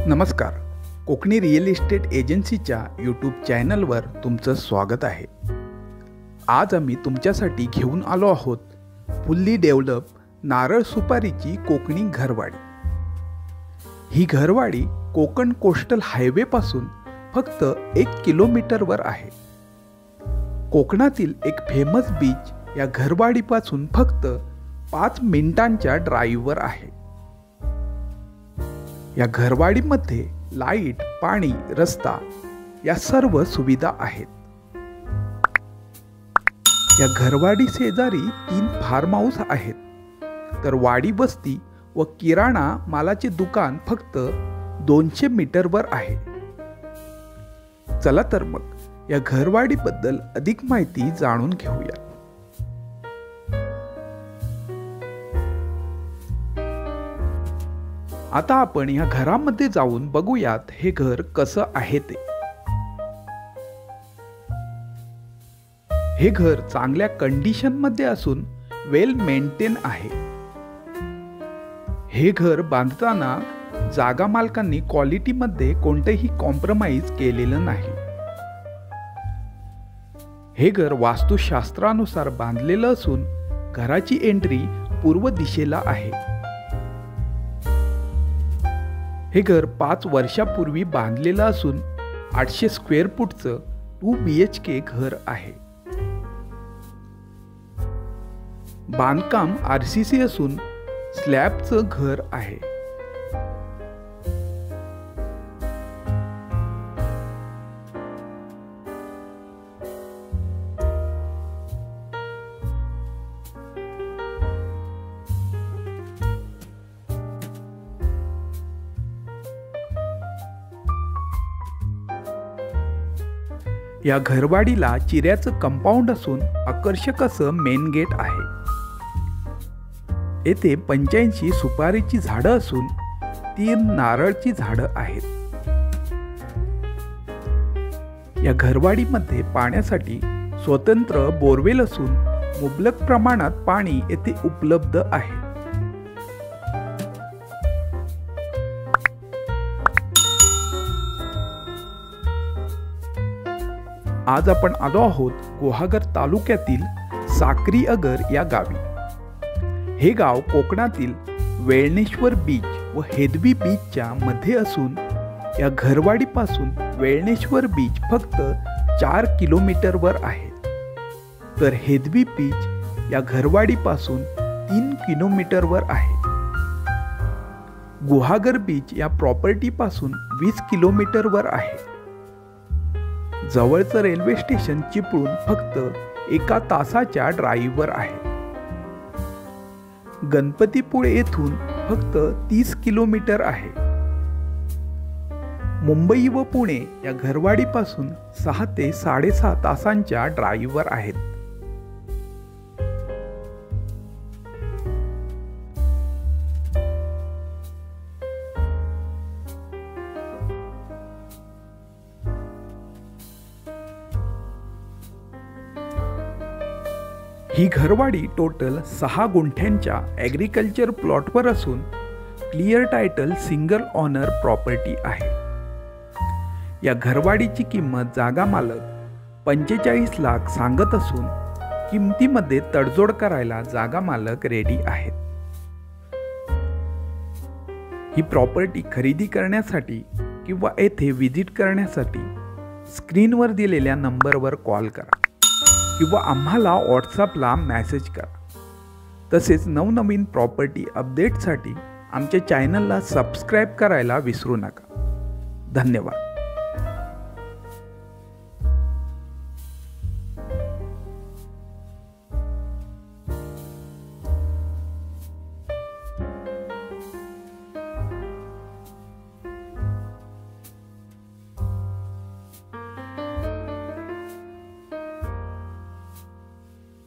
नमस्कार. Konkani real estate एजन्सीच्या YouTube चॅनलवर तुमचं स्वागत आहे. आज आम्ही तुमच्यासाठी घेऊन आलो आहोत फुल्ली डेव्हलप नारळ सुपारीची कोकणी घरवाडी. ही घरवाडी कोकण कोस्टल हायवेपासून फक्त 1 किलोमीटरवर आहे. कोकणातील एक फेमस बीच या घरवाडीपासून फक्त 5 मिनिटांच्या ड्राईव्हवर आहे. या घरवाडीमध्ये लाईट, पाणी, रस्ता या सर्व सुविधा आहेत. या घरवाडी शेजारी 3 फार्म हाऊस आहेत, तर वाडी वस्ती व किराणा मालाचे दुकान फक्त 200 मीटरवर आहे. चला तर मग या घरवाडीबद्दल अधिक माहिती जाणून घेऊया. आता आपण या घरामध्ये जाऊन बघूयात हे घर कसं आहे ते. हे घर चांगल्या कंडिशन मध्ये असून वेल मेंटेन आहे. हे घर बांधताना जागा मालकांनी क्वालिटी मध्ये कोणतेही कॉम्प्रोमाइज केलेलं नाही. हे घर वास्तुशास्त्रानुसार बांधलेलं असून घराची एंट्री पूर्व दिशेला आहे. हे घर 5 वर्षापूर्वी बांधलेलं असून 800 स्क्वेअर फूटचं 2 BHK घर आहे. बांधकाम RCC असून स्लॅबचं घर आहे. या घरवाडीला चिऱ्याचं कंपाऊंड असून आकर्षक असं मेन गेट आहे. येथे 85 सुपारीची झाडं असून 3 नारळची झाडं आहेत. या घरवाडीमध्ये पाण्यासाठी स्वतंत्र बोरवेल असून मुबलक प्रमाणात पाणी येथे उपलब्ध आहे. आज आपण आलो आहोत गुहागर तालुक्यातील साक्री अगर या गावी. हे गाव कोकणातील वेळणेश्वर बीच व हेदवी बीचच्या मध्ये असून या घरवाडीपासून वेळणेश्वर बीच फक्त 4 किलोमीटरवर आहे, तर हेदवी बीच या घरवाडीपासून 3 किलोमीटरवर आहे. गुहागर बीच या प्रॉपर्टीपासून 20 किलोमीटरवर आहे. जवळचं रेल्वे स्टेशन चिपळूण फक्त 1 तासाच्या ड्राईव्हवर आहे. गणपतीपुळे येथून फक्त 30 किलोमीटर आहे. मुंबई व पुणे या घरवाडीपासून 6 ते 6.5 तासांच्या ड्राईव्हवर आहेत. ही घरवाडी टोटल 6 गुंठ्यांच्या ॲग्रिकल्चर प्लॉटवर असून clear title single owner property आहे. या घरवाडीची किंमत जागा मालक 45 लाख सांगत असून किमतीमध्ये तडजोड करायला जागा मालक रेडी आहेत. ही प्रॉपर्टी खरेदी करण्यासाठी किंवा येथे व्हिजिट करण्यासाठी स्क्रीनवर दिलेल्या नंबरवर कॉल करा किंवा आम्हाला व्हॉट्सअपला मेसेज करा. तसेच नवनवीन प्रॉपर्टी अपडेटसाठी आमच्या चॅनलला सबस्क्राईब करायला विसरू नका. धन्यवाद.